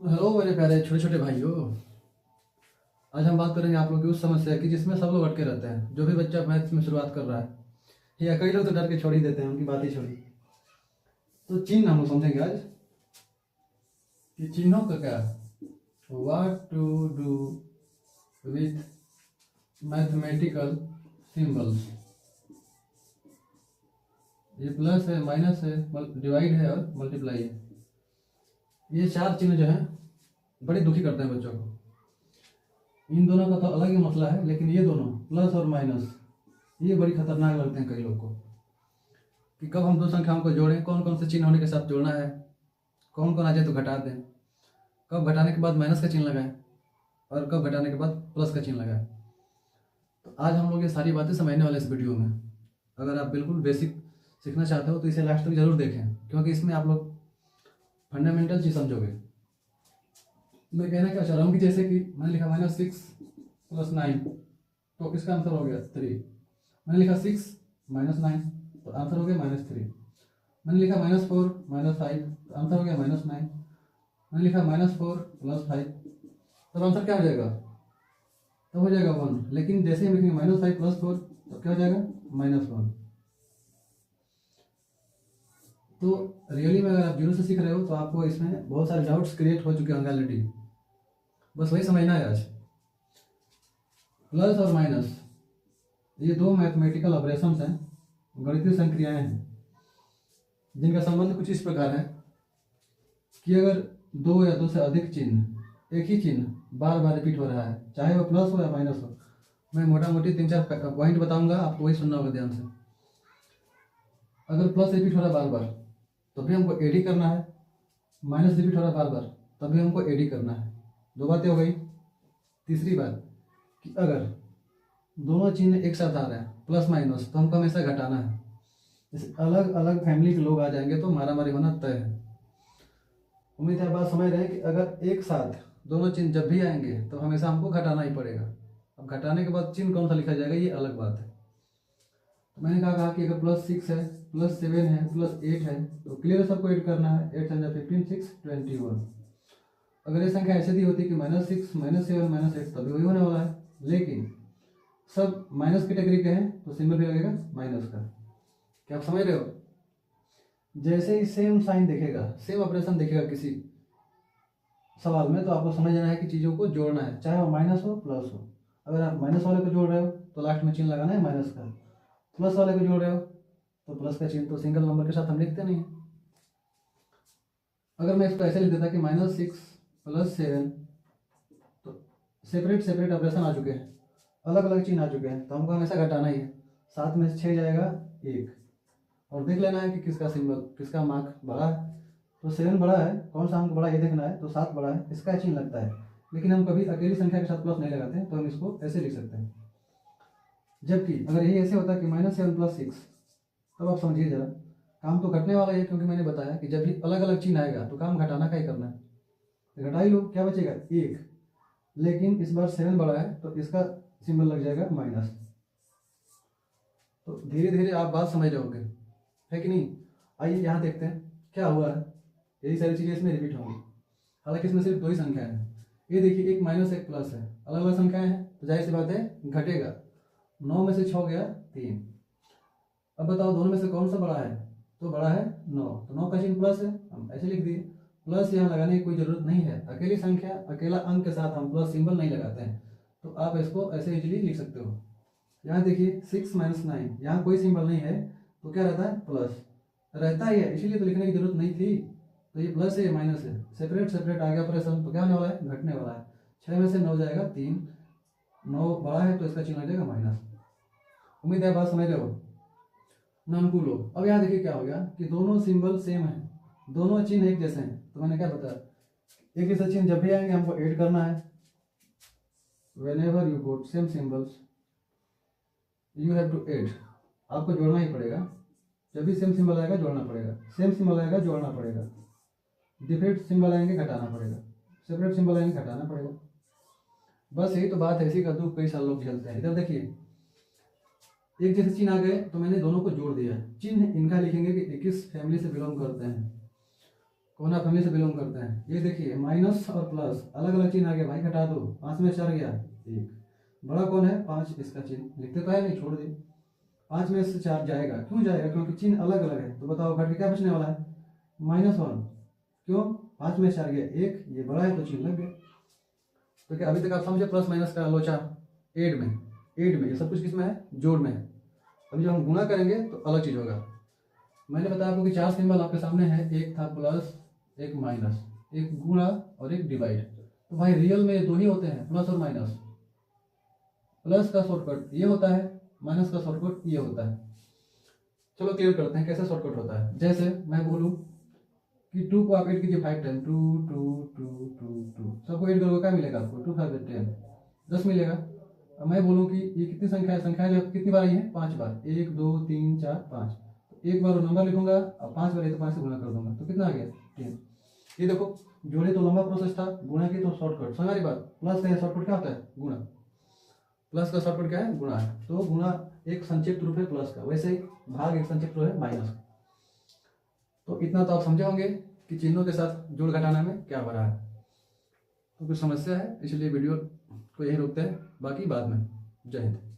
Hello मेरे प्यारे छोटे छोटे भाइयों। आज हम बात करेंगे आप लोग की उस समस्या की जिसमें सब लोग अटके रहते हैं। जो भी बच्चा मैथ्स में शुरुआत कर रहा है या कई लोग तो डर के छोड़ ही देते हैं, उनकी बात ही छोड़ी। तो चिन्ह हम लोग समझेंगे आज कि चिन्हों का क्या, what to do with mathematical symbols. ये प्लस है, माइनस है, डिवाइड है और मल्टीप्लाई है। ये चार चिन्ह जो हैं बड़े दुखी करते हैं बच्चों को। इन दोनों का तो अलग ही मसला है, लेकिन ये दोनों प्लस और माइनस ये बड़ी खतरनाक लगते हैं कई लोग को कि कब हम दो संख्याओं को जोड़ें, कौन कौन से चिन्ह होने के साथ जोड़ना है, कौन कौन आ जाए तो घटा दें, कब घटाने के बाद माइनस का चिन्ह लगाएं और कब घटाने के बाद प्लस का चिन्ह लगाएं। तो आज हम लोग ये सारी बातें समझने वाले इस वीडियो में। अगर आप बिल्कुल बेसिक सीखना चाहते हो तो इसे लास्ट तक जरूर देखें, क्योंकि इसमें आप लोग फंडामेंटल चीज़ समझोगे। मैं कहना क्या चाह रहा हूँ कि जैसे कि मैंने लिखा -6 + 9, तो इसका आंसर हो गया 3। मैंने लिखा 6 - 9, तो आंसर हो गया -3। मैंने लिखा -4 - 5, तो आंसर हो गया -9। मैंने लिखा -4 + 5, तब आंसर क्या हो जाएगा? तब हो जाएगा 1। लेकिन जैसे हम लिखेंगे -5 + 4, तो क्या हो जाएगा? -1। तो रियली में अगर आप जीरो से सीख रहे हो तो आपको इसमें बहुत सारे डाउट्स क्रिएट हो चुके होंगे ऑलरेडी। बस वही समझना है आज। प्लस और माइनस ये दो मैथमेटिकल ऑपरेशंस हैं, गणितीय संक्रियाएं हैं, जिनका संबंध कुछ इस प्रकार है कि अगर दो या दो से अधिक चिन्ह, एक ही चिन्ह बार बार रिपीट हो रहा है, चाहे वो प्लस हो या माइनस हो। मैं मोटा मोटी 3-4 पॉइंट बताऊंगा, आपको वही सुनना होगा ध्यान से। अगर प्लस रिपीट हो रहा है बार बार तो भी हमको एडी करना है, माइनस रिपीट हो रहा है बार बार तब भी हमको एडी करना है। दो बातें हो गई। तीसरी बात कि अगर दोनों चिन्ह एक साथ आ रहे हैं प्लस माइनस, तो हमको हमेशा घटाना है। जैसे अलग अलग फैमिली के लोग आ जाएंगे तो मारामारी होना तय है। उम्मीद है आप बात समझ रहे हैं कि अगर एक साथ दोनों चिन्ह जब भी आएंगे तो हमेशा हमको घटाना ही पड़ेगा। अब घटाने के बाद चिन्ह कौन सा लिखा जाएगा ये अलग बात है। तो मैंने कहा कि अगर +6 है, +7 है, +8 है, तो क्लियर सबको ऐड करना है। 8 × 15 6 21। अगर ये संख्या ऐसे दी होती कि -6 -7 -8, तभी वही होने वाला है। लेकिन सब माइनस कैटेगरी के हैं तो सिंबल भी लगेगा माइनस का। क्या आप समझ रहे हो? जैसे ही सेम साइन दिखेगा, सेम ऑपरेशन दिखेगा किसी सवाल में, तो आपको समझ जाना है कि चीज़ों को जोड़ना है, चाहे वो माइनस हो प्लस हो। अगर आप माइनस वाले को जोड़ रहे हो तो लास्ट में चिन्ह लगाना है माइनस का। प्लस वाले को जोड़ रहे हो तो प्लस का चिन्ह तो सिंगल नंबर के साथ हम लिखते नहीं है। अगर मैं इसको ऐसे लिख देता कि -6 + 7, तो सेपरेट सेपरेट ऑपरेशन आ चुके हैं, अलग अलग चिन्ह आ चुके हैं, तो हमको हमेशा घटाना ही है। 7 में से 6 जाएगा 1, और देख लेना है कि किसका सिंबल, किसका मार्क बड़ा है। तो 7 बड़ा है, कौन सा हमको बड़ा ये देखना है, तो 7 बड़ा है, इसका चिन्ह लगता है। लेकिन हम कभी अकेली संख्या के साथ प्लस नहीं लगाते हैं, तो हम इसको ऐसे लिख सकते हैं। जबकि अगर यही ऐसे होता कि -7 + 6, तब आप समझिए जरा, काम तो घटने वाला है, क्योंकि मैंने बताया कि जब भी अलग अलग चिन्ह आएगा तो काम घटाना का ही करना है। तो घटा ही लो, क्या बचेगा? 1। लेकिन इस बार 7 बड़ा है तो इसका सिंबल लग जाएगा माइनस। तो धीरे धीरे आप बात समझ जाओगे, है कि नहीं? आइए यहाँ देखते हैं क्या हुआ है। यही सारी चीज़ें इसमें रिपीट होंगी। हालांकि इसमें सिर्फ दो ही संख्या है। ये देखिए, एक माइनस एक प्लस है, अलग अलग संख्याएं हैं, तो जाहिर सी बात है घटेगा। 9 में से 6 गया 3। अब बताओ दोनों में से कौन सा बड़ा है? तो बड़ा है 9, तो 9 का चिन्ह प्लस है, हम ऐसे लिख दिए। प्लस यहाँ लगाने की कोई जरूरत नहीं है। अकेली संख्या अकेला अंक के साथ हम प्लस सिंबल नहीं लगाते हैं, तो आप इसको ऐसे इजीली लिख सकते हो। यहाँ देखिए 6 - 9, यहाँ कोई सिंबल नहीं है, तो क्या रहता है? प्लस रहता ही है, इसीलिए तो लिखने की जरूरत नहीं थी। तो ये प्लस है, ये माइनस है, सेपरेट सेपरेट आ गया ऑपरेशन, तो क्या होने वाला है? घटने वाला है। 6 में से 9 जाएगा 3, 9 बड़ा है तो इसका चिन्ह हो जाएगा माइनस। उम्मीद है बात समझ रहे हो। नानुकूल हो। अब यहाँ देखिए क्या हो गया कि दोनों सिंबल सेम है, दोनों चिन्ह एक जैसे हैं। तो मैंने क्या बताया, एक जैसे चिन्ह जब भी आएंगे हमको ऐड करना है। whenever you got same symbols you have to add, आपको जोड़ना ही पड़ेगा। जब भी सेम सिंबल आएगा जोड़ना पड़ेगा, सेम सिंबल आएगा जोड़ना पड़ेगा, डिफरेंट सिंबल आएंगे घटाना पड़ेगा, सेपरेट सिंबल आएंगे घटाना पड़ेगा। बस यही तो बात है, इसी का दुख कई साल लोग झेलते हैं। इधर देखिए, एक जैसे चिन्ह आ गए तो मैंने दोनों को जोड़ दिया। चिन्ह इनका लिखेंगे कि किस फैमिली से बिलोंग करते हैं। कोना फैमिली से बिलोंग करते हैं। ये देखिए माइनस और प्लस अलग अलग चिन्ह आ गया भाई, घटा दो, 5 में 4 गया 1। बड़ा कौन है 5, इसका चिन्ह लिखते तो है नहीं, छोड़ दिए। 5 में से 4 जाएगा, क्यों जाएगा? क्योंकि चिन्ह अलग अलग है। तो बताओ घट के क्या बचने वाला है? -1। क्यों? 5 में 4 गया 1, ये बड़ा है तो चिन्ह लग गया। तो क्या अभी तक आप समझे प्लस माइनस का लोचा? एड में ये सब कुछ किस में है? जोड़ में है। अभी जब हम गुणा करेंगे तो अलग चीज होगा। मैंने बताया आपको कि 4 सिंबल आपके सामने है, एक था प्लस, एक माइनस, एक गुणा और एक डिवाइड। तो भाई रियल में ये दो ही होते हैं, प्लस और माइनस। प्लस का शॉर्टकट ये होता है, माइनस का शॉर्टकट ये होता है। चलो क्लियर करते हैं कैसे शॉर्टकट होता है। जैसे मैं बोलूं कि 2 को आप ऐड कीजिए 5 टाइम, 2 2 2 2 2, सबको ऐड करोगे क्या मिलेगा आपको? 2 5 10, 10 मिलेगा। अब मैं बोलूं कि ये कितनी संख्या है? संख्या जो कितनी बार आई है? 5 बार। 1 2 3 4 5। तो एक बार नंबर लिखूंगा और 5 बार है तो 5 से गुणा कर दूंगा, तो कितना आ गया? 10। ये देखो जोड़े तो लंबा प्रोसेस था, गुणा की तो शॉर्टकट। समझ रही बात? प्लस का शॉर्टकट क्या होता है? गुणा। प्लस का शॉर्टकट क्या है? गुणा है। तो गुणा एक संक्षिप्त रूप है प्लस का, वैसे ही भाग एक संक्षिप्त रूप है माइनस का। तो इतना तो आप समझे होंगे कि चिन्हों के साथ जोड़ घटाना में क्या हो रहा है। तो कुछ समस्या है, इसलिए वीडियो को यहीं रोकते हैं, बाकी बाद में। जय हिंद।